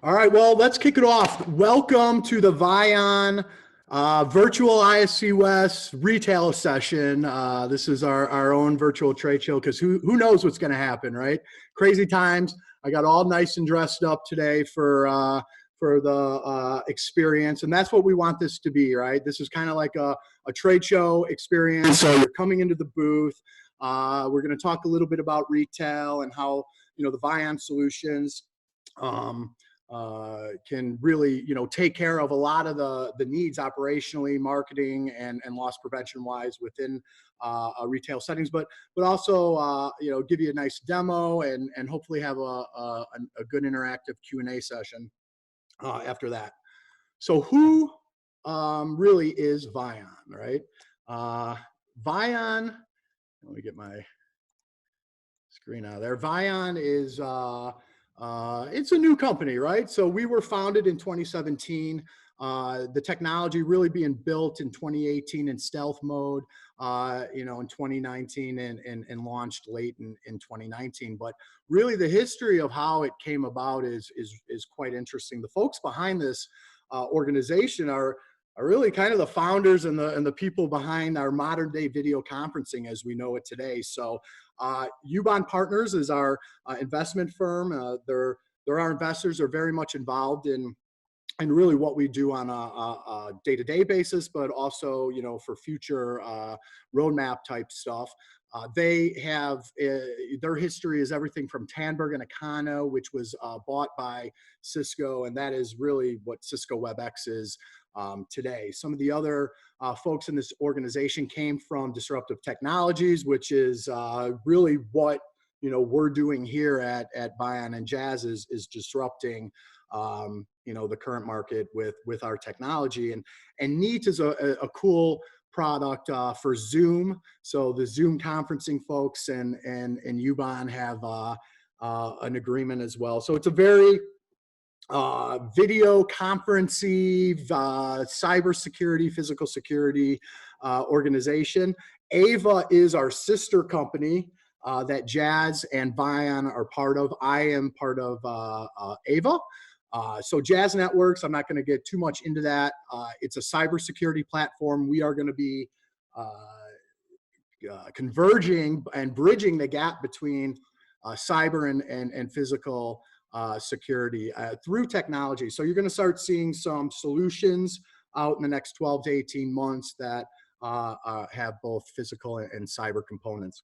All right, well, let's kick it off. Welcome to the Vaion virtual ISC West retail session. This is our own virtual trade show because who knows what's going to happen, right? Crazy times. I got all nice and dressed up today for the experience, and that's what we want this to be, right? This is kind of like a trade show experience. So you're coming into the booth. We're going to talk a little bit about retail and how the Vaion solutions can really, take care of a lot of the needs operationally, marketing, and loss prevention wise within retail settings, but also, give you a nice demo and hopefully have a good interactive Q&A session after that. So who really is Vaion, right? Vaion, let me get my screen out of there. Vaion is it's a new company, right? So we were founded in 2017. The technology really being built in 2018 in stealth mode, in 2019 and launched late in 2019. But really the history of how it came about is quite interesting. The folks behind this organization are really kind of the founders and the people behind our modern day video conferencing as we know it today. So Ubon Partners is our investment firm. They're our investors. They're very much involved in really what we do on a day-to-day basis, but also, for future roadmap type stuff. They have, their history is everything from Tandberg and Econo, which was bought by Cisco, and that is really what Cisco WebEx is today. Some of the other folks in this organization came from Disruptive Technologies, which is really what we're doing here at Vaion and Jazz is disrupting the current market with our technology. And Neat is a cool product for Zoom. So the Zoom conferencing folks and Ubon have an agreement as well. So it's a very video conferencing, cybersecurity, physical security organization. Ava is our sister company that Jazz and Vaion are part of. I am part of Ava. So Jazz Networks, I'm not going to get too much into that. It's a cybersecurity platform. We are going to be converging and bridging the gap between cyber and physical security through technology. So you're going to start seeing some solutions out in the next 12 to 18 months that have both physical and cyber components.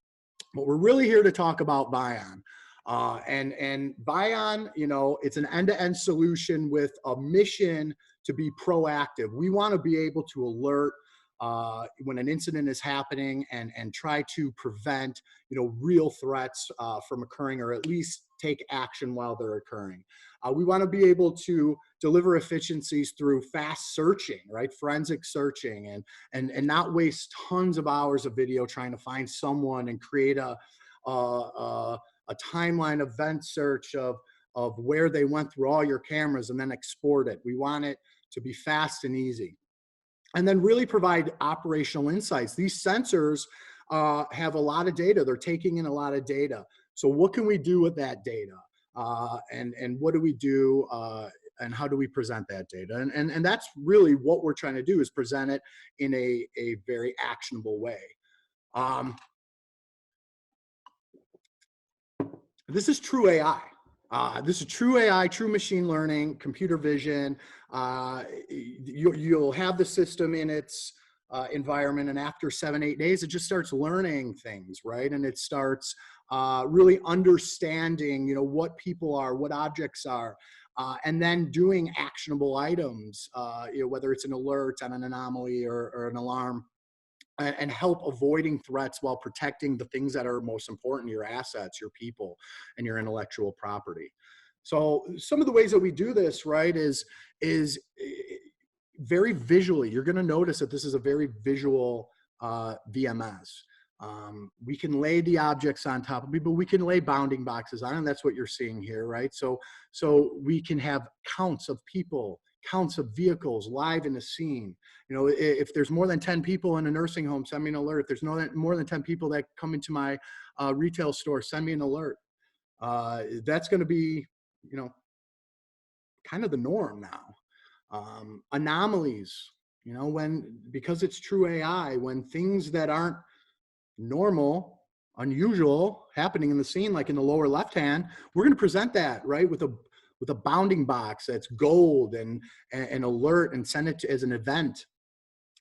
But we're really here to talk about Vaion. And Vaion, it's an end-to-end solution with a mission to be proactive. We want to be able to alert when an incident is happening and try to prevent, real threats from occurring, or at least take action while they're occurring. We want to be able to deliver efficiencies through fast searching, right? Forensic searching, and not waste tons of hours of video trying to find someone and create a timeline event search of where they went through all your cameras and then export it. We want it to be fast and easy. And then really provide operational insights. These sensors have a lot of data. They're taking in a lot of data. So what can we do with that data? And what do we do? And how do we present that data? And that's really what we're trying to do, is present it in a very actionable way. This is true AI. This is true AI, true machine learning, computer vision. You'll have the system in its environment, and after 7-8 days, it just starts learning things, right? And it starts really understanding, what people are, what objects are, and then doing actionable items, whether it's an alert on an anomaly or an alarm, and help avoiding threats while protecting the things that are most important, your assets, your people, and your intellectual property. So some of the ways that we do this, right, is very visually. You're going to notice that this is a very visual VMS. We can lay the objects on top of people. We can lay bounding boxes on, and that's what you're seeing here, right? So we can have counts of people, counts of vehicles live in the scene. If there's more than 10 people in a nursing home, send me an alert. If there's more than 10 people that come into my retail store, send me an alert. That's going to be, kind of the norm now. Anomalies, because it's true AI, when things that aren't normal, unusual happening in the scene, like in the lower left hand, we're going to present that, right, with a bounding box that's gold and alert, and send it as an event,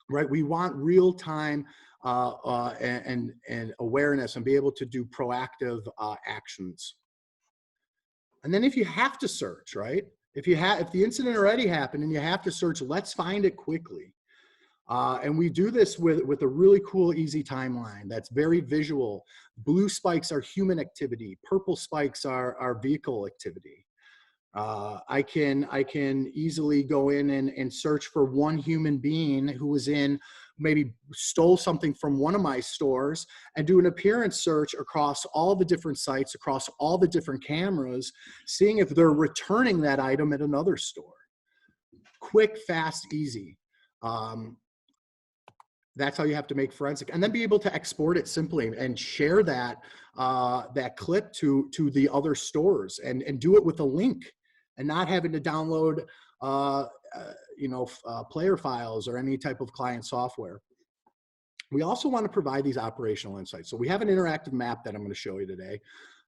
right? We want real time and awareness, and be able to do proactive actions. And then if you have to search, right? If the incident already happened and you have to search, let's find it quickly. And we do this with a really cool, easy timeline that's very visual. Blue spikes are human activity. Purple spikes are vehicle activity. I can easily go in and search for one human being who was maybe stole something from one of my stores, and do an appearance search across all the different sites, across all the different cameras, seeing if they're returning that item at another store. Quick, fast, easy. That's how you have to make forensic, and then be able to export it simply and share that clip to the other stores, and do it with a link, and not having to download player files or any type of client software. We also want to provide these operational insights. So we have an interactive map that I'm going to show you today.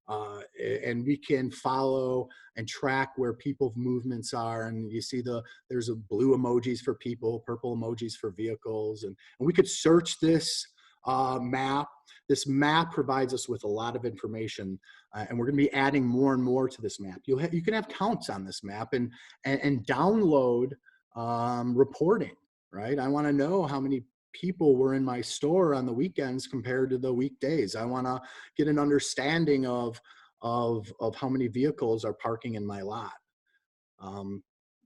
And we can follow and track where people's movements are. And you see there's blue emojis for people, purple emojis for vehicles. And we could search this map. This map provides us with a lot of information, and we're going to be adding more and more to this map. You can have counts on this map, and download reporting, right? I want to know how many people were in my store on the weekends compared to the weekdays. I want to get an understanding of how many vehicles are parking in my lot.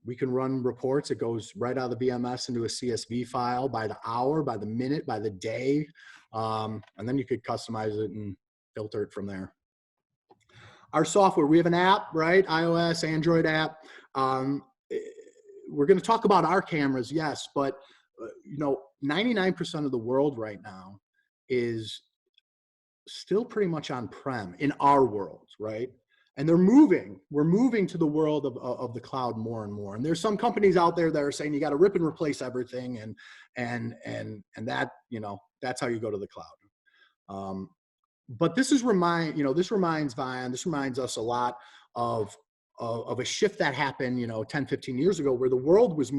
We can run reports. It goes right out of the VMS into a CSV file by the hour, by the minute, by the day. And then you could customize it and filter it from there. Our software, we have an app, right? iOS, Android app. We're going to talk about our cameras, yes, but 99% of the world right now is still pretty much on-prem in our world, right? And we're moving to the world of the cloud more and more. And there's some companies out there that are saying you got to rip and replace everything, and that, that's how you go to the cloud. But this reminds Vaion, this reminds us a lot of a shift that happened, 10, 15 years ago, where our world was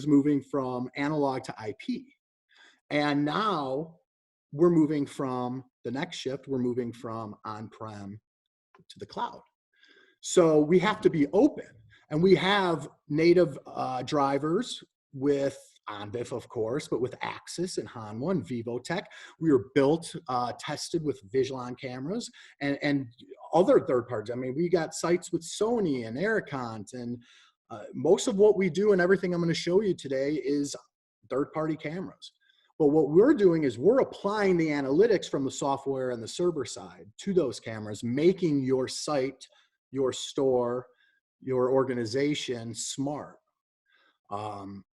moving from analog to IP. And now we're moving from the next shift, we're moving from on-prem to the cloud. So we have to be open, and we have native drivers with OnVIF, of course, but with Axis and Hanwha and Vivotech. We were built, tested with Visualon cameras and other third parties. I mean, we got sites with Sony and Aerocont, and most of what we do and everything I'm going to show you today is third-party cameras. But what we're doing is we're applying the analytics from the software and the server side to those cameras, making your site, your store, your organization smart. And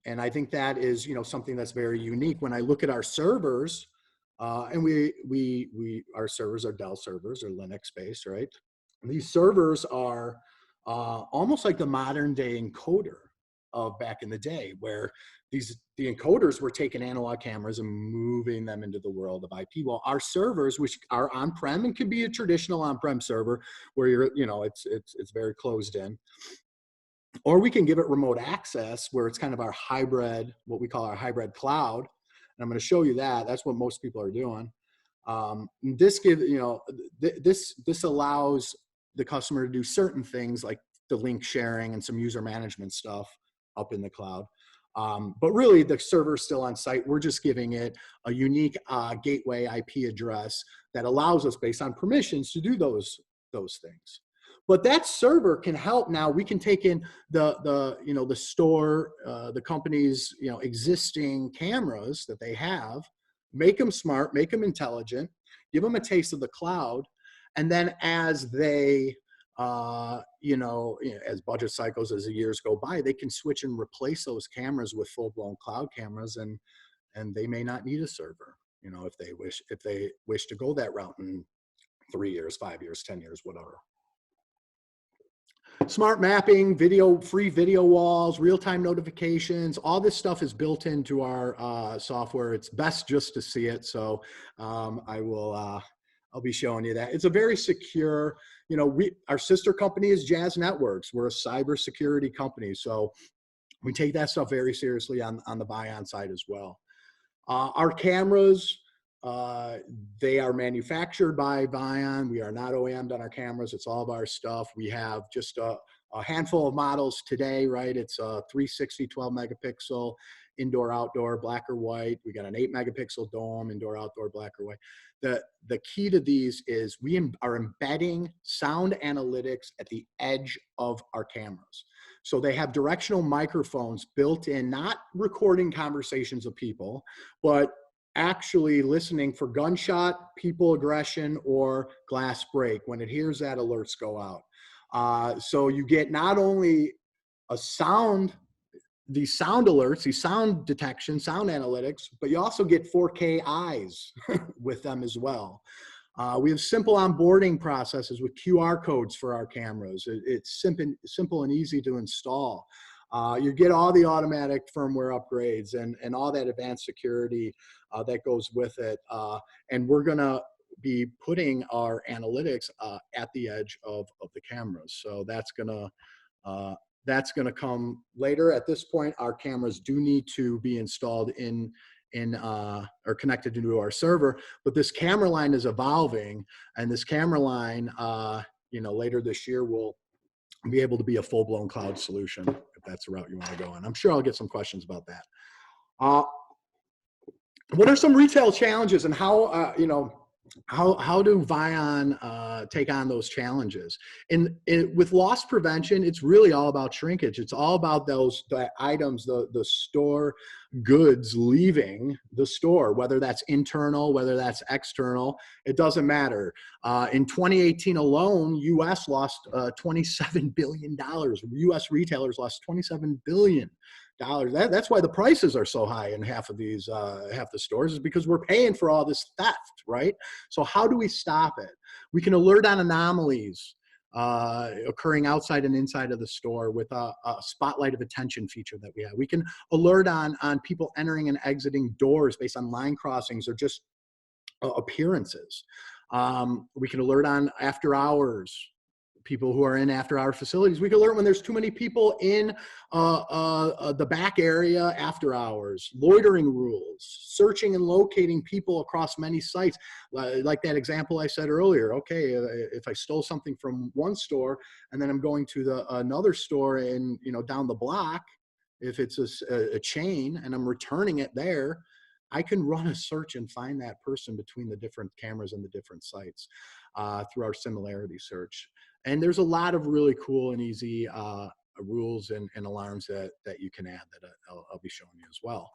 I think that is, something that's very unique. When I look at our servers, and our servers are Dell servers or Linux based, right? And these servers are almost like the modern day encoder of back in the day, where the encoders were taking analog cameras and moving them into the world of IP. Well, our servers, which are on-prem and can be a traditional on-prem server where it's very closed in, or we can give it remote access where it's kind of our hybrid, what we call our hybrid cloud. And I'm going to show you that. That's what most people are doing. This allows the customer to do certain things like the link sharing and some user management stuff up in the cloud. But really the server's still on site. We're just giving it a unique gateway IP address that allows us, based on permissions, to do those things. But that server can help. Now we can take in the store, the company's existing cameras that they have, make them smart, make them intelligent, give them a taste of the cloud, and then as they as budget cycles, as the years go by, they can switch and replace those cameras with full-blown cloud cameras, and they may not need a server, if they wish to go that route in 3 years, 5 years, 10 years, whatever. Smart mapping, free video walls, real-time notifications, all this stuff is built into our software. It's best just to see it. So I'll be showing you that. It's a very secure, our sister company is Jazz Networks. We're a cybersecurity company. So we take that stuff very seriously on the Vaion side as well. Our cameras, they are manufactured by Vaion. We are not OEM'd on our cameras. It's all of our stuff. We have just a handful of models today, right? It's a 360, 12 megapixel, indoor, outdoor, black or white. We got an 8 megapixel dome, indoor, outdoor, black or white. The key to these is we are embedding sound analytics at the edge of our cameras. So they have directional microphones built in, not recording conversations of people, but actually listening for gunshot, people aggression, or glass break. When it hears that, alerts go out. So you get not only these sound alerts, these sound detection, sound analytics, but you also get 4K eyes with them as well. We have simple onboarding processes with QR codes for our cameras. It's simple and easy to install. You get all the automatic firmware upgrades and all that advanced security that goes with it. And we're gonna be putting our analytics at the edge of the cameras. So that's gonna come later. At this point, our cameras do need to be installed or connected to our server, but this camera line is evolving, and this camera line, later this year will be able to be a full-blown cloud solution if that's the route you want to go on. I'm sure I'll get some questions about that. What are some retail challenges, and how do Vaion take on those challenges? With loss prevention, it's really all about shrinkage. It's all about the items, the store goods leaving the store, whether that's internal, whether that's external, it doesn't matter. In 2018 alone, US lost $27 billion. US retailers lost $27 billion. That's why the prices are so high in half the stores, is because we're paying for all this theft, right? So how do we stop it? We can alert on anomalies occurring outside and inside of the store with a spotlight of attention feature that we have. We can alert on people entering and exiting doors based on line crossings or just appearances. We can alert on after hours, people who are in after hour facilities. We can alert when there's too many people in the back area after hours, loitering rules, searching and locating people across many sites. Like that example I said earlier, okay, if I stole something from one store and then I'm going to another store in, down the block, if it's a chain and I'm returning it there, I can run a search and find that person between the different cameras and the different sites through our similarity search. And there's a lot of really cool and easy rules and alarms that you can add that I'll be showing you as well.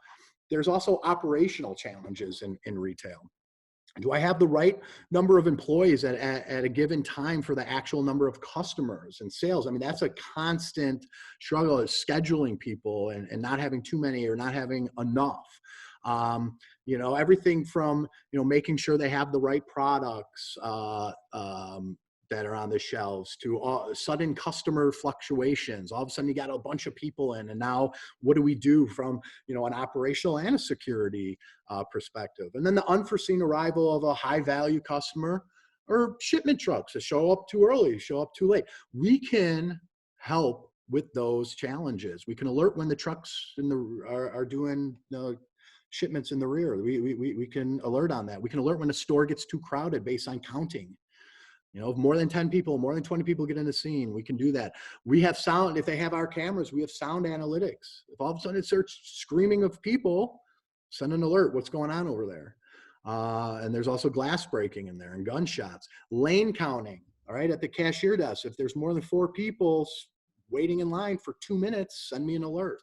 There's also operational challenges in retail. Do I have the right number of employees at a given time for the actual number of customers and sales? I mean, that's a constant struggle, is scheduling people and not having too many or not having enough. Everything from, making sure they have the right products that are on the shelves to sudden customer fluctuations. All of a sudden you got a bunch of people in, and now what do we do from, an operational and a security perspective? And then the unforeseen arrival of a high value customer or shipment trucks that show up too early, show up too late. We can help with those challenges. We can alert when the trucks are doing shipments in the rear. We can alert on that. We can alert when a store gets too crowded based on counting. If more than 10 people, more than 20 people get in the scene, we can do that. We have sound. If they have our cameras, we have sound analytics. If all of a sudden it starts screaming of people, send an alert. What's going on over there? And there's also glass breaking in there and gunshots. Lane counting, all right, at the cashier desk. If there's more than 4 people waiting in line for 2 minutes, send me an alert.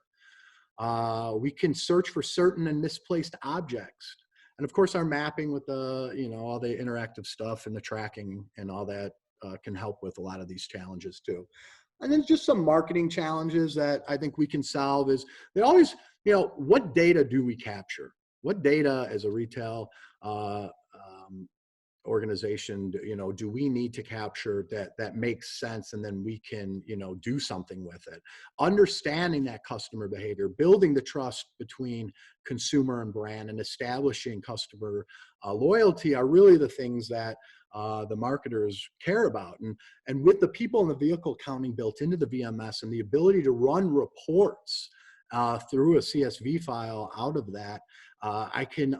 We can search for certain and misplaced objects. And of course, our mapping with all the interactive stuff and the tracking and all that can help with a lot of these challenges too. And then just some marketing challenges that I think we can solve is they always, what data do we capture? What data as a retail organization, do we need to capture that makes sense, and then we can, do something with it. Understanding that customer behavior, building the trust between consumer and brand, and establishing customer loyalty are really the things that the marketers care about. And with the people in the vehicle counting built into the VMS and the ability to run reports through a CSV file out of that, I can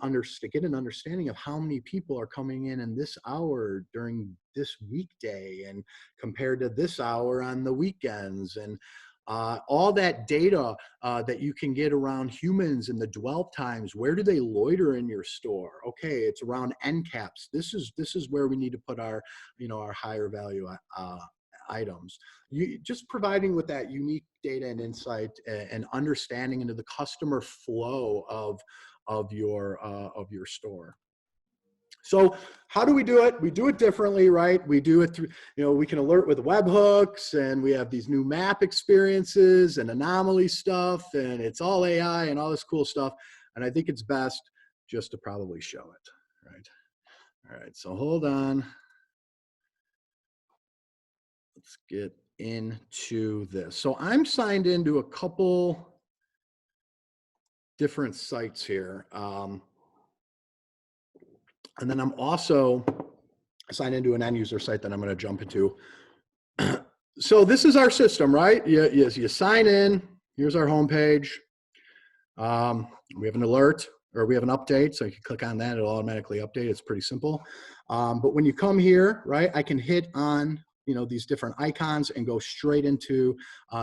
get an understanding of how many people are coming in this hour during this weekday and compared to this hour on the weekends. And all that data that you can get around humans and the dwell times. Where do they loiter in your store? Okay, it's around end caps. This is where we need to put our, our higher value items. Just providing with that unique data and insight and understanding into the customer flow of your store. So how do we do it? We do it differently, right? We do it through, we can alert with webhooks, and we have these new map experiences and anomaly stuff, and it's all AI and all this cool stuff. And I think it's best just to probably show it, right? All right, so hold on. Let's get into this. So I'm signed into a couple different sites here. And then I'm also signed into an end user site that I'm going to jump into. So this is our system, right? You sign in. Here's our homepage. We have an alert, or we have an update. So you can click on that. It'll automatically update. It's pretty simple. But when you come here, right, I can hit on these different icons and go straight into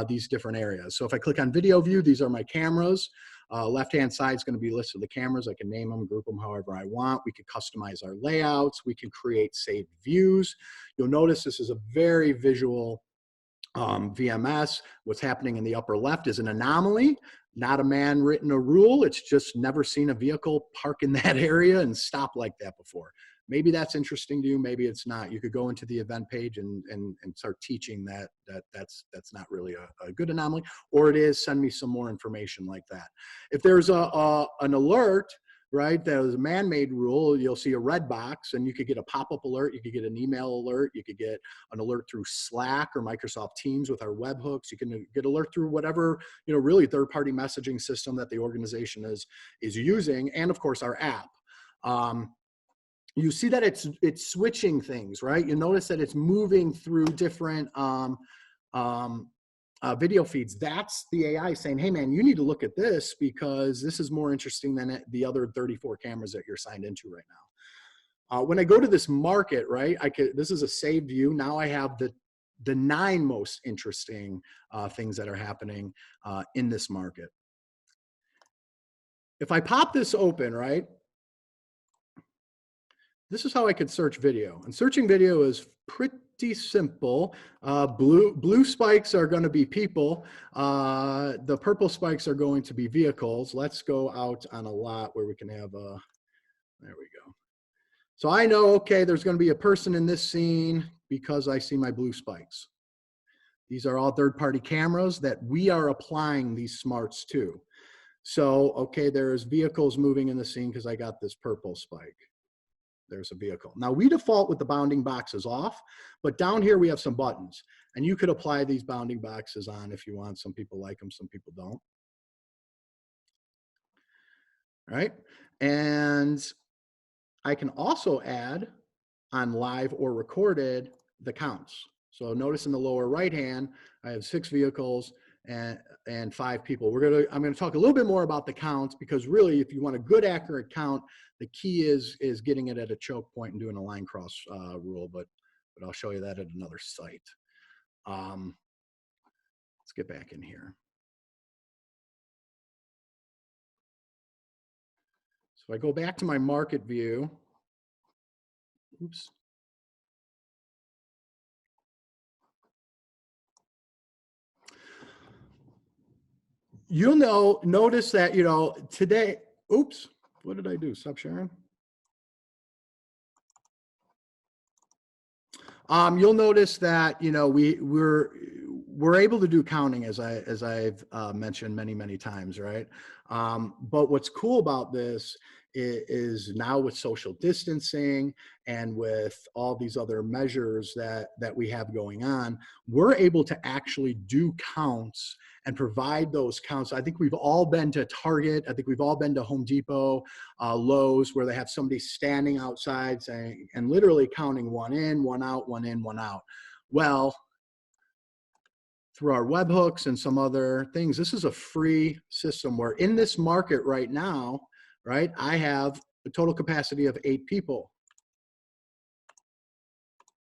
these different areas. So if I click on video view, these are my cameras. Left-hand side is going to be a list of the cameras. I can name them, group them however I want. We can customize our layouts. We can create saved views. You'll notice this is a very visual VMS. What's happening in the upper left is an anomaly, not a man written a rule. It's just never seen a vehicle park in that area and stop like that before. Maybe that's interesting to you. Maybe it's not. You could go into the event page and start teaching that's not really a good anomaly, or it is. Send me some more information like that. If there's an alert, right, that was a man-made rule, you'll see a red box, and you could get a pop-up alert. You could get an email alert. You could get an alert through Slack or Microsoft Teams with our webhooks. You can get alert through whatever, really third-party messaging system that the organization is using, and of course our app. You see that it's switching things, right? You notice that it's moving through different video feeds. That's the AI saying, hey man, you need to look at this because this is more interesting than the other 34 cameras that you're signed into right now. When I go to this market, right, this is a saved view. Now I have the 9 most interesting things that are happening in this market. If I pop this open, right, this is how I could search video. And searching video is pretty simple. Blue spikes are going to be people. The purple spikes are going to be vehicles. Let's go out on a lot where we can have a, there we go. So I know, okay, there's going to be a person in this scene because I see my blue spikes. These are all third-party cameras that we are applying these smarts to. So, okay, there's vehicles moving in the scene because I got this purple spike. There's a vehicle. Now we default with the bounding boxes off, but down here we have some buttons, and you could apply these bounding boxes on if you want. Some people like them, some people don't. All right. And I can also add on live or recorded the counts. So notice in the lower right hand, I have 6 vehicles and 5 people. I'm gonna talk a little bit more about the counts, because really, if you want a good accurate count, the key is getting it at a choke point and doing a line cross rule. But I'll show you that at another site. Let's get back in here. So I go back to my market view. Oops. You'll notice that, today, oops, what did I do? Stop sharing. You'll notice that, we're able to do counting as I've mentioned many times, right? But what's cool about this is now with social distancing and with all these other measures that we have going on, we're able to actually do counts and provide those counts. I think we've all been to Target. I think we've all been to Home Depot, Lowe's, where they have somebody standing outside saying, and literally counting one in, one out, one in, one out. Well, through our webhooks and some other things, this is a free system where in this market right now, right, I have a total capacity of 8 people.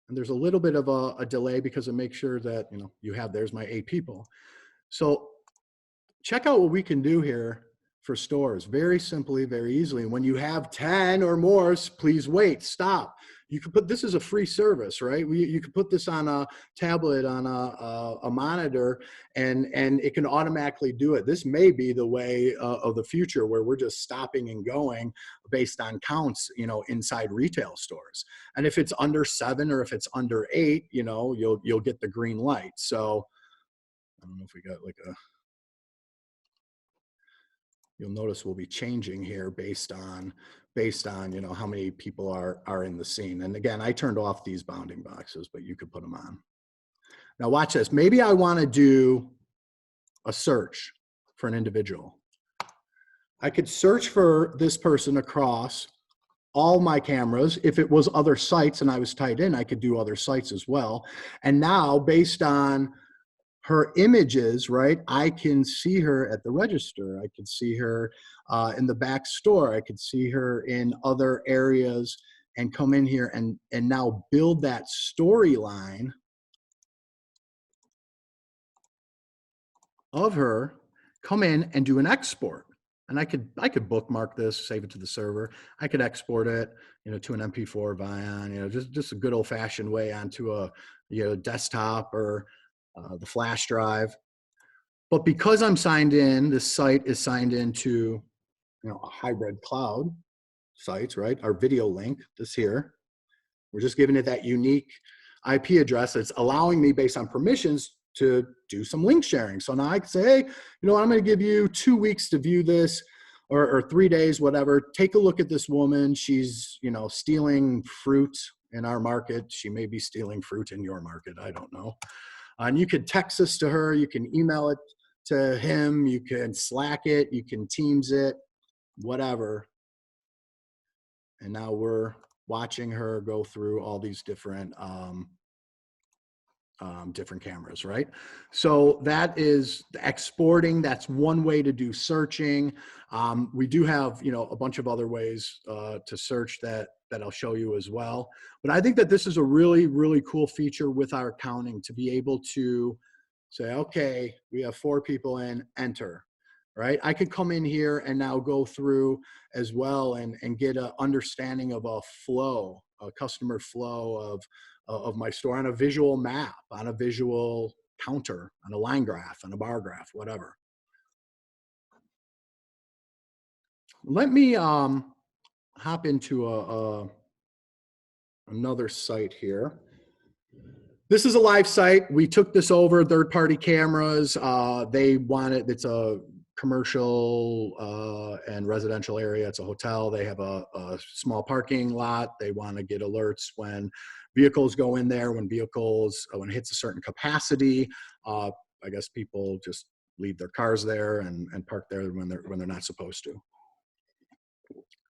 And there's a little bit of a delay because it makes sure that, you know, you have, there's my 8 people. So check out what we can do here for stores, very simply, very easily. When you have 10 or more, please wait, stop. You can put, this is a free service, right? You can put this on a tablet, on a monitor, and it can automatically do it. This may be the way of the future, where we're just stopping and going based on counts, you know, inside retail stores. And if it's under 7 or if it's under 8, you know, you'll get the green light. So I don't know if we got like a, you'll notice we'll be changing here based on, you know, how many people are in the scene. And again, I turned off these bounding boxes, but you could put them on. Now watch this. Maybe I want to do a search for an individual. I could search for this person across all my cameras. If it was other sites and I was tied in, I could do other sites as well. And now based on her images, right, I can see her at the register. I could see her in the back store. I could see her in other areas and come in here and now build that storyline of her, come in and do an export. And I could bookmark this, save it to the server. I could export it, you know, to an MP4 Vaion, you know, just a good old fashioned way onto a, you know, desktop or the flash drive. But because I'm signed in, this site is signed into, you know, a hybrid cloud sites, right? Our video link, this here, we're just giving it that unique IP address. It's allowing me, based on permissions, to do some link sharing. So now I can say, hey, you know what, I'm going to give you 2 weeks to view this, or 3 days, whatever. Take a look at this woman. She's, you know, stealing fruit in our market. She may be stealing fruit in your market. I don't know. And you could text this to her. You can email it to him. You can Slack it. You can Teams it, whatever. And now we're watching her go through all these different different cameras, right? So that is exporting. That's one way to do searching. We do have, you know, a bunch of other ways to search that I'll show you as well. But I think that this is a really, really cool feature with our accounting, to be able to say, okay, we have 4 people in, enter, right? I could come in here and now go through as well and get an understanding of a flow, a customer flow of my store on a visual map, on a visual counter, on a line graph, on a bar graph, whatever. Let me hop into another site here. This is a live site. We took this over, third-party cameras. They want it, it's a commercial and residential area. It's a hotel. They have a small parking lot. They want to get alerts when vehicles go in there, when it hits a certain capacity. I guess people just leave their cars there and park there when they're not supposed to.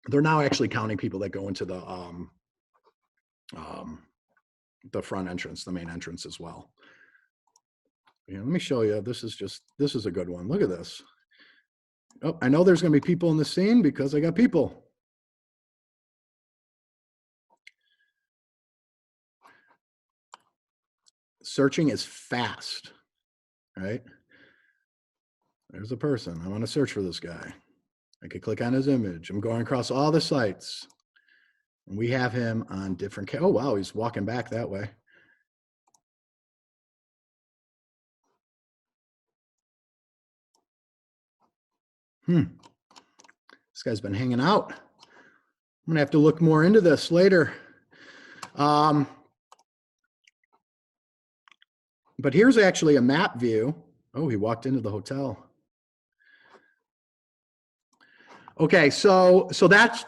They're now actually counting people that go into the front entrance, the main entrance as well. Yeah, let me show you. This is a good one. Look at this. Oh, I know there's going to be people in the scene because I got people. Searching is fast, right? There's a person. I want to search for this guy. I could click on his image. I'm going across all the sites. And we have him on different, oh, wow, he's walking back that way. This guy's been hanging out. I'm gonna have to look more into this later. But here's actually a map view. Oh, he walked into the hotel. Okay, so that's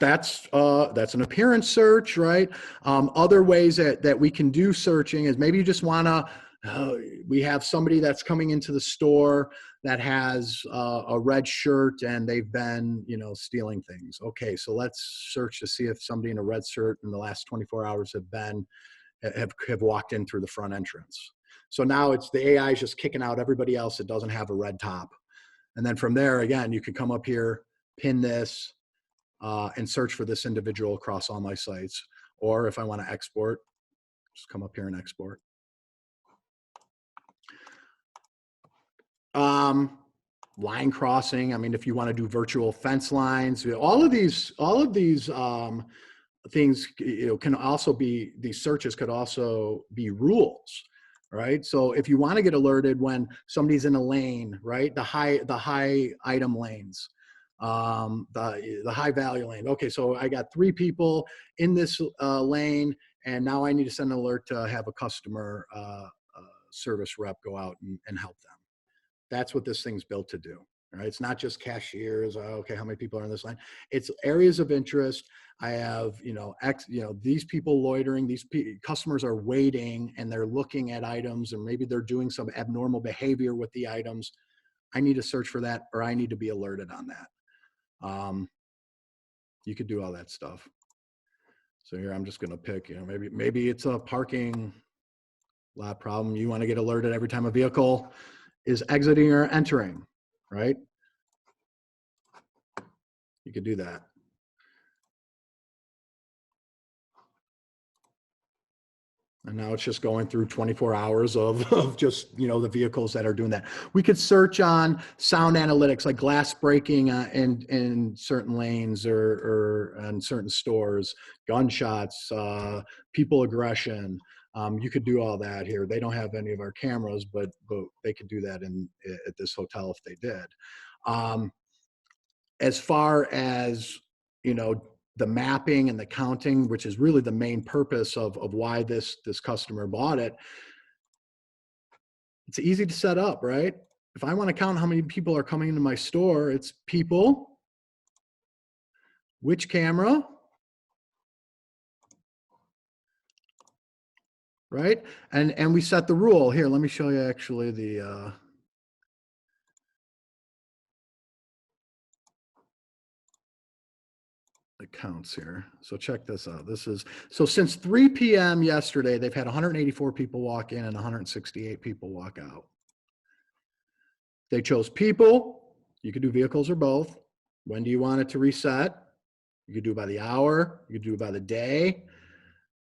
an appearance search, right? Other ways that we can do searching is maybe you just want to. We have somebody that's coming into the store that has a red shirt and they've been, stealing things. Okay, so let's search to see if somebody in a red shirt in the last 24 hours have walked in through the front entrance. So now it's the AI is just kicking out everybody else that doesn't have a red top. And then from there, again, you can come up here, pin this, and search for this individual across all my sites. Or if I want to export, just come up here and export. Line crossing. I mean, if you want to do virtual fence lines, all of these things, can also be, these searches could also be rules, right? So if you want to get alerted when somebody's in a lane, right? The high item lanes, the high value lane. Okay, so I got 3 people in this lane, and now I need to send an alert to have a customer service rep go out and help them. That's what this thing's built to do. Right? It's not just cashiers. Okay, how many people are in this line? It's areas of interest. I have, these people loitering. These customers are waiting and they're looking at items, and maybe they're doing some abnormal behavior with the items. I need to search for that, or I need to be alerted on that. You could do all that stuff. So here I'm just going to pick. Maybe it's a parking lot problem. You want to get alerted every time a vehicle is exiting or entering. Right? You could do that. And now it's just going through 24 hours of just, the vehicles that are doing that. We could search on sound analytics, like glass breaking in certain lanes or in certain stores, gunshots, people aggression. You could do all that here. They don't have any of our cameras, but they could do that at this hotel if they did. As far as, the mapping and the counting, which is really the main purpose of why this customer bought it, it's easy to set up, right? If I want to count how many people are coming into my store, it's people, which camera, right? And we set the rule. Here, let me show you actually the counts here. So check this out. So since 3 p.m. yesterday, they've had 184 people walk in and 168 people walk out. They chose people. You could do vehicles or both. When do you want it to reset? You could do it by the hour. You could do it by the day.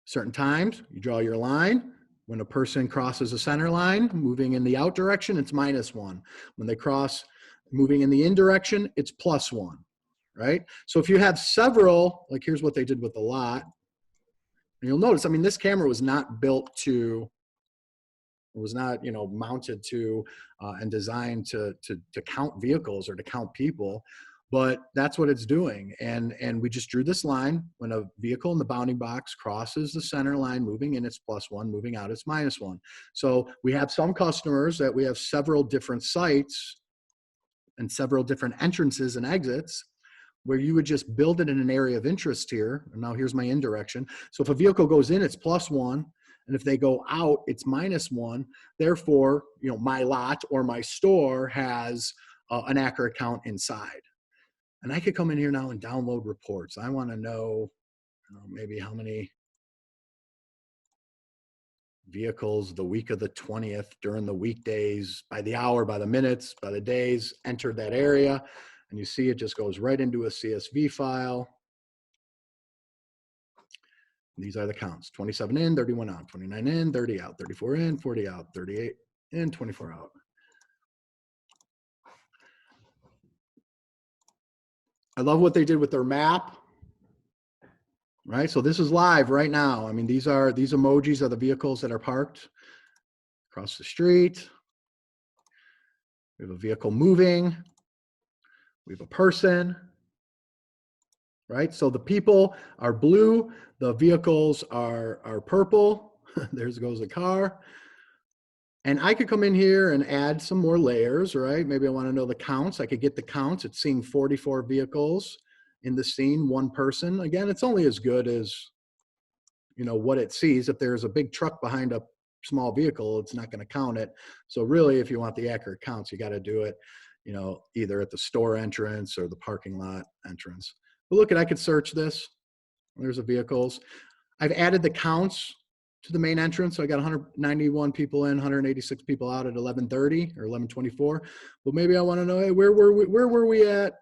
Certain times, you draw your line. When a person crosses a center line, moving in the out direction, it's -1. When they cross moving in the in direction, it's +1, right? So if you have several, like here's what they did with the lot. And you'll notice, this camera was not built to, it was not, mounted to and designed to count vehicles or to count people, but that's what it's doing. And we just drew this line. When a vehicle in the bounding box crosses the center line, moving in, it's +1, moving out, it's -1. So we have some customers that we have several different sites and several different entrances and exits, where you would just build it in an area of interest here. And now here's my in direction. So if a vehicle goes in, it's +1. And if they go out, it's -1. Therefore, my lot or my store has an accurate count inside. And I could come in here now and download reports. I want to know, maybe how many vehicles the week of the 20th during the weekdays, by the hour, by the minutes, by the days, entered that area. And you see it just goes right into a CSV file. These are the counts: 27 in, 31 out, 29 in, 30 out, 34 in, 40 out, 38 in, 24 out. I love what they did with their map, right? So this is live right now. These emojis are the vehicles that are parked across the street. We have a vehicle moving. We have a person, right? So the people are blue. The vehicles are purple. There goes the car. And I could come in here and add some more layers, right? Maybe I want to know the counts. I could get the counts. It's seeing 44 vehicles. in the scene, one person. Again, it's only as good as, what it sees. If there's a big truck behind a small vehicle, it's not going to count it. So really, if you want the accurate counts, you got to do it, either at the store entrance or the parking lot entrance. But look, I could search this. There's the vehicles. I've added the counts to the main entrance. So I got 191 people in, 186 people out at 11:30 or 11:24. But maybe I want to know, hey, where were we at,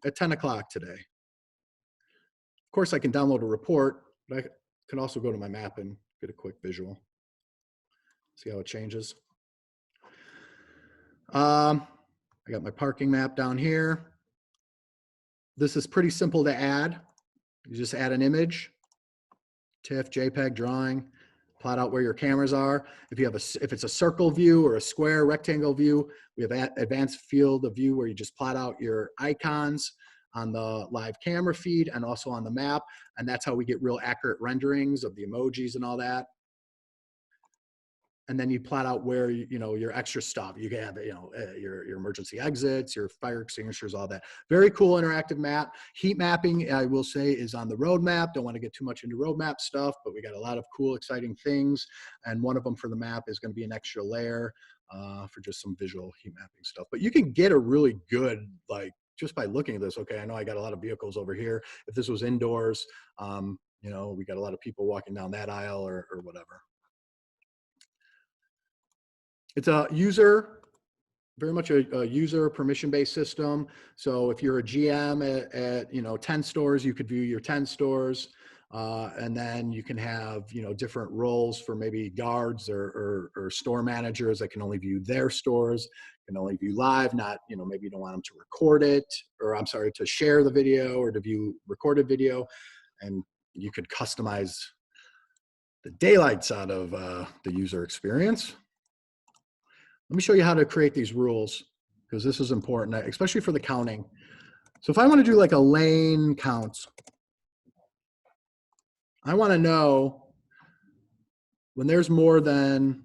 at 10 o'clock today? Of course, I can download a report, but I can also go to my map and get a quick visual. See how it changes. I got my parking map down here. This is pretty simple to add. You just add an image, TIFF, JPEG, drawing, plot out where your cameras are. If it's a circle view or a square, rectangle view, we have advanced field of view where you just plot out your icons on the live camera feed and also on the map. And that's how we get real accurate renderings of the emojis and all that. And then you plot out where, your extra stuff. You can have, your emergency exits, your fire extinguishers, all that. Very cool interactive map. Heat mapping, I will say, is on the roadmap. Don't want to get too much into roadmap stuff, but we got a lot of cool, exciting things. And one of them for the map is going to be an extra layer for just some visual heat mapping stuff. But you can get a really good, just by looking at this, okay, I know I got a lot of vehicles over here. If this was indoors, we got a lot of people walking down that aisle or whatever. It's very much a user permission-based system. So if you're a GM at 10 stores, you could view your 10 stores. And then you can have, different roles for maybe guards or store managers that can only view their stores, can only view live, not, maybe you don't want them to record it, or I'm sorry, to share the video or to view recorded video. And you could customize the daylights out of the user experience. Let me show you how to create these rules, because this is important, especially for the counting. So if I want to do like a lane count, I want to know when there's more than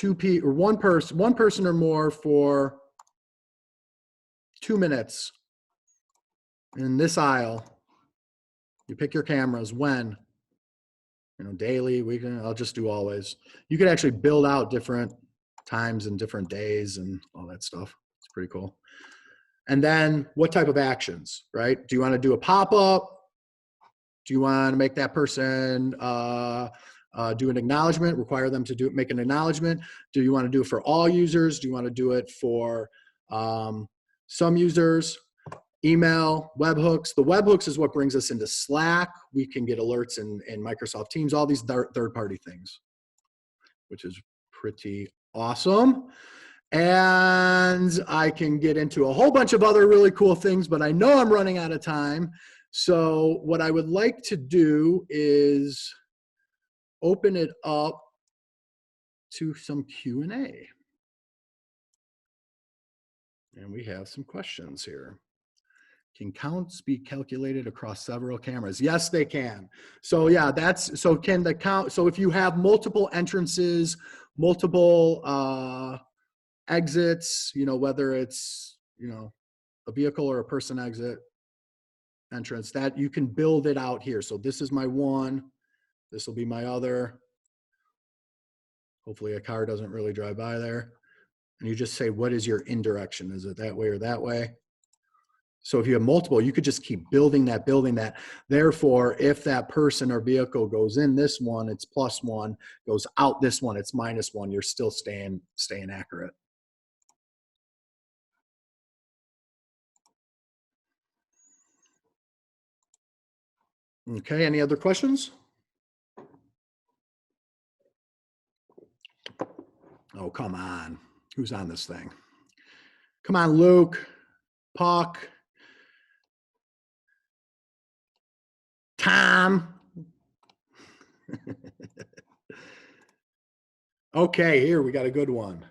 one person or more for 2 minutes in this aisle. You pick your cameras when, daily, weekend, I'll just do always. You could actually build out different times and different days and all that stuff. It's pretty cool. And then what type of actions, right? Do you want to do a pop-up? Do you want to make that person do an acknowledgement, require them to make an acknowledgement? Do you want to do it for all users? Do you want to do it for some users? Email, webhooks. The webhooks is what brings us into Slack. We can get alerts in Microsoft Teams, all these third-party things, which is pretty awesome. And I can get into a whole bunch of other really cool things, but I know I'm running out of time. So what I would like to do is open it up to some Q&A. And we have some questions here. Can counts be calculated across several cameras? Yes, they can. So yeah, so can the count, so if you have multiple entrances, multiple exits, whether it's, a vehicle or a person exit entrance, that you can build it out here. So this is my one, this will be my other. Hopefully a car doesn't really drive by there. And you just say, what is your indirection? Is it that way or that way? So if you have multiple, you could just keep building that. Therefore, if that person or vehicle goes in this one, it's +1, goes out this one, it's -1, you're still staying accurate. Okay, any other questions? Oh, come on. Who's on this thing? Come on, Luke, Puck, Tom. Okay, here we got a good one.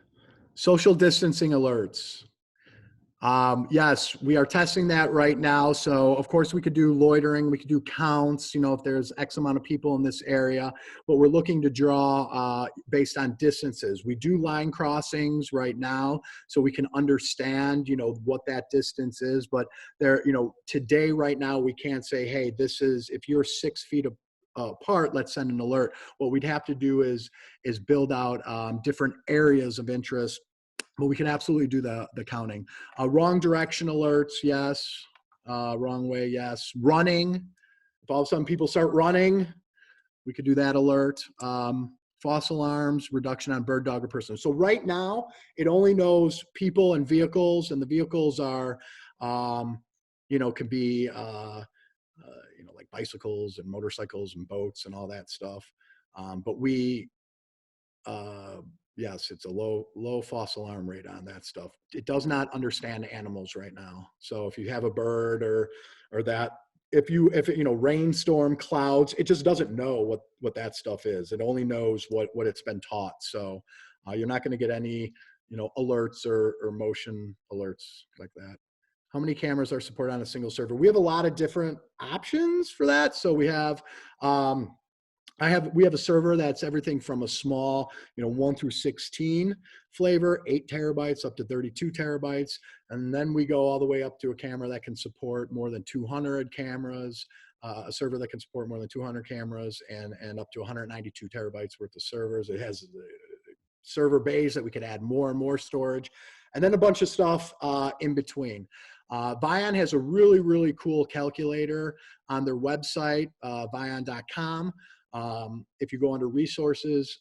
Social distancing alerts. Yes, we are testing that right now. So of course we could do loitering, we could do counts, you know, if there's X amount of people in this area, but we're looking to draw based on distances. We do line crossings right now, so we can understand, you know, what that distance is, but there, you know, today, right now, we can't say, hey, this is, if you're 6 feet apart, let's send an alert. What we'd have to do is build out different areas of interest, but we can absolutely do the counting. Wrong direction alerts, yes. Wrong way, yes. Running, if all of a sudden people start running, we could do that alert. False alarms, reduction on bird, dog, or person. So right now, it only knows people and vehicles, and the vehicles are, you know, can be, you know, like bicycles and motorcycles and boats and all that stuff. But we, yes, it's a low false alarm rate on that stuff. It does not understand animals right now. So if you have a bird or that, if it, you know, rainstorm, clouds, it just doesn't know what that stuff is. It only knows what it's been taught. So you're not going to get any, you know, alerts or motion alerts like that. How many cameras are supported on a single server? We have a lot of different options for that. So we have, we have a server that's everything from a small, you know, 1 through 16 flavor, 8 terabytes up to 32 terabytes. And then we go all the way up to a camera that can support more than 200 cameras, a server that can support more than 200 cameras, and up to 192 terabytes worth of servers. It has server bays that we could add more and more storage, and then a bunch of stuff in between. Vaion has a really, really cool calculator on their website, vaion.com. If you go under resources,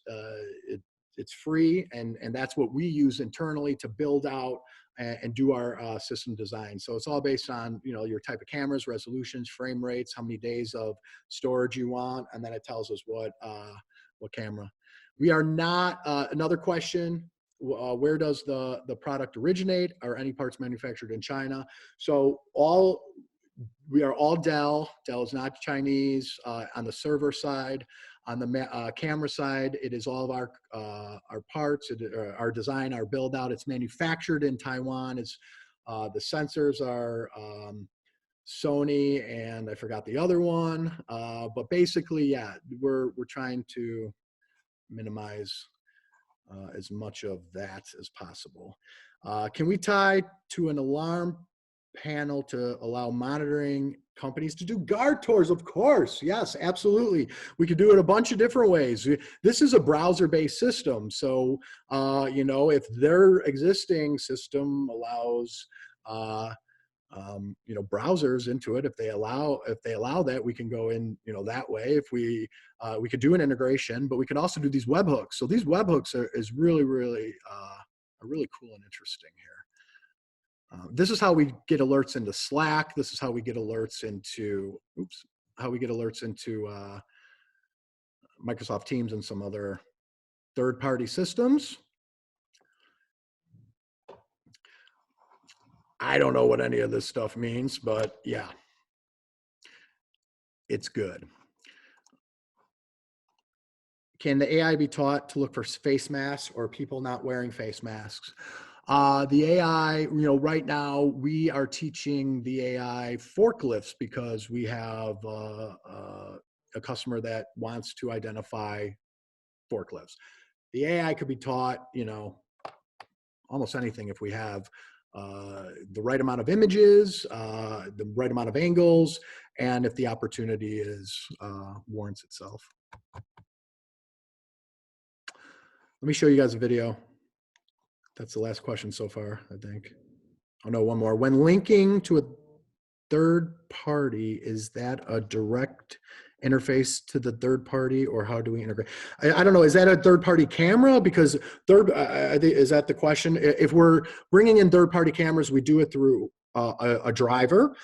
it's free, and that's what we use internally to build out and do our system design. So it's all based on, you know, your type of cameras, resolutions, frame rates, how many days of storage you want, and then it tells us what camera. We are not, another question, where does the product originate? Are any parts manufactured in China? So we are all Dell. Dell is not Chinese. On the server side, on the camera side, it is all of our parts, our design, our build out. It's manufactured in Taiwan. It's the sensors are Sony, and I forgot the other one. But basically, yeah, we're trying to minimize as much of that as possible. Can we tie to an alarm panel to allow monitoring companies to do guard tours? Of course, yes, absolutely. We could do it a bunch of different ways. This is a browser-based system, so you know, if their existing system allows you know, browsers into it, if they allow that, we can go in, you know, that way. If we could do an integration, but we can also do these webhooks. So these webhooks is really are really cool and interesting here. This is how we get alerts into Slack. This is how we get alerts into, Microsoft Teams and some other third-party systems. I don't know what any of this stuff means, but yeah, it's good. Can the AI be taught to look for face masks or people not wearing face masks? The AI, you know, right now we are teaching the AI forklifts because we have a customer that wants to identify forklifts. The AI could be taught, you know, almost anything if we have the right amount of images, the right amount of angles, and if the opportunity warrants itself. Let me show you guys a video. That's the last question so far, I think. Oh no, one more. When linking to a third party, is that a direct interface to the third party, or how do we integrate? I don't know. Is that a third party camera? Because is that the question? If we're bringing in third party cameras, we do it through a driver,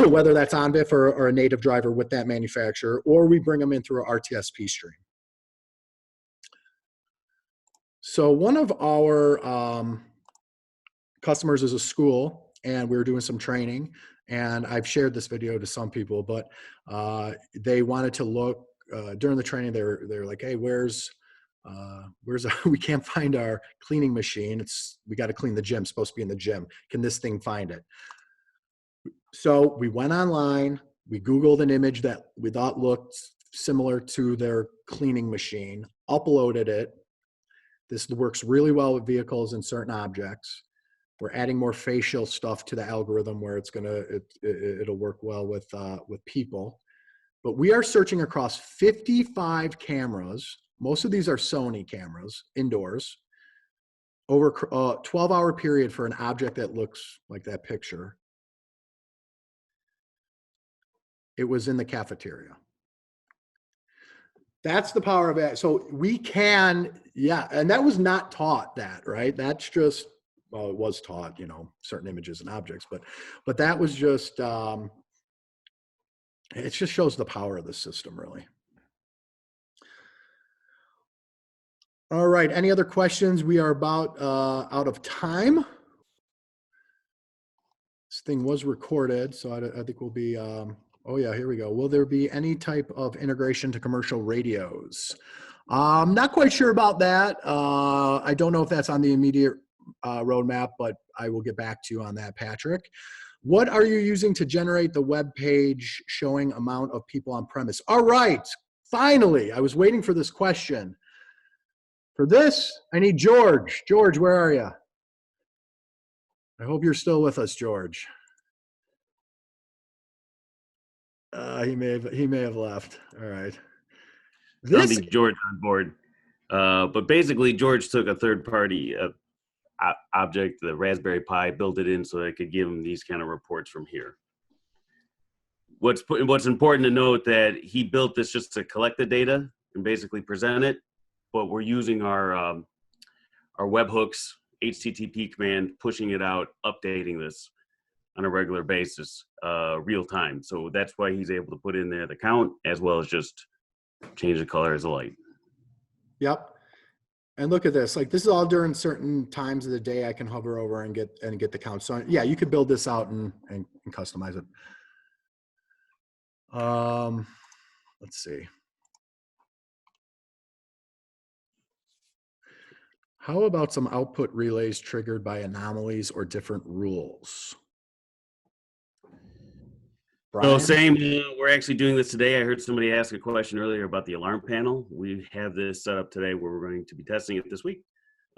whether that's OnVIF or a native driver with that manufacturer, or we bring them in through our RTSP stream. So one of our customers is a school, and we were doing some training, and I've shared this video to some people, but they wanted to look during the training. They're like, hey, where's we can't find our cleaning machine. We got to clean the gym. It's supposed to be in the gym. Can this thing find it? So we went online, we Googled an image that we thought looked similar to their cleaning machine, uploaded it. This works really well with vehicles and certain objects. We're adding more facial stuff to the algorithm where it'll work well with people. But we are searching across 55 cameras. Most of these are Sony cameras, indoors, over a 12-hour period for an object that looks like that picture. It was in the cafeteria. That's the power of it. So we can, yeah, and that was not taught that, right? That's just, well, it was taught, certain images and objects, but that was just, it just shows the power of the system, really. All right, any other questions? We are about out of time. This thing was recorded, so I think we'll be, oh yeah, here we go. Will there be any type of integration to commercial radios? I'm not quite sure about that. I don't know if that's on the immediate roadmap, but I will get back to you on that, Patrick. What are you using to generate the web page showing amount of people on premise? All right, finally, I was waiting for this question. For this, I need George. George, where are you? I hope you're still with us, George. He may have left. All right. I don't think George on board. But basically, George took a third-party object, the Raspberry Pi, built it in so that it could give him these kind of reports from here. What's important to note that he built this just to collect the data and basically present it, but we're using our webhooks HTTP command, pushing it out, updating this on a regular basis, real time. So that's why he's able to put in there the count as well as just change the color as a light. Yep. And look at this, like this is all during certain times of the day I can hover over and get the count. So yeah, you could build this out and customize it. Let's see. How about some output relays triggered by anomalies or different rules? Brian? So same, we're actually doing this today. I heard somebody ask a question earlier about the alarm panel. We have this set up today where we're going to be testing it this week.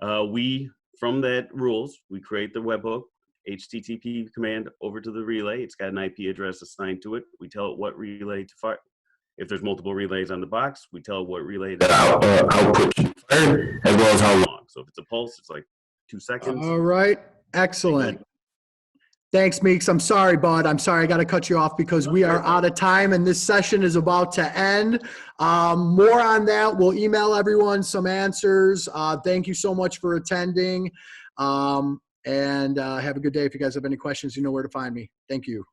From that rules, we create the webhook, HTTP command over to the relay. It's got an IP address assigned to it. We tell it what relay to fire. If there's multiple relays on the box, we tell it what relay to output fire, as well as how long. So if it's a pulse, it's like 2 seconds. All right, excellent. Thanks, Meeks. I'm sorry, bud. I'm sorry. I got to cut you off because we are out of time and this session is about to end. More on that. We'll email everyone some answers. Thank you so much for attending. And have a good day. If you guys have any questions, you know where to find me. Thank you.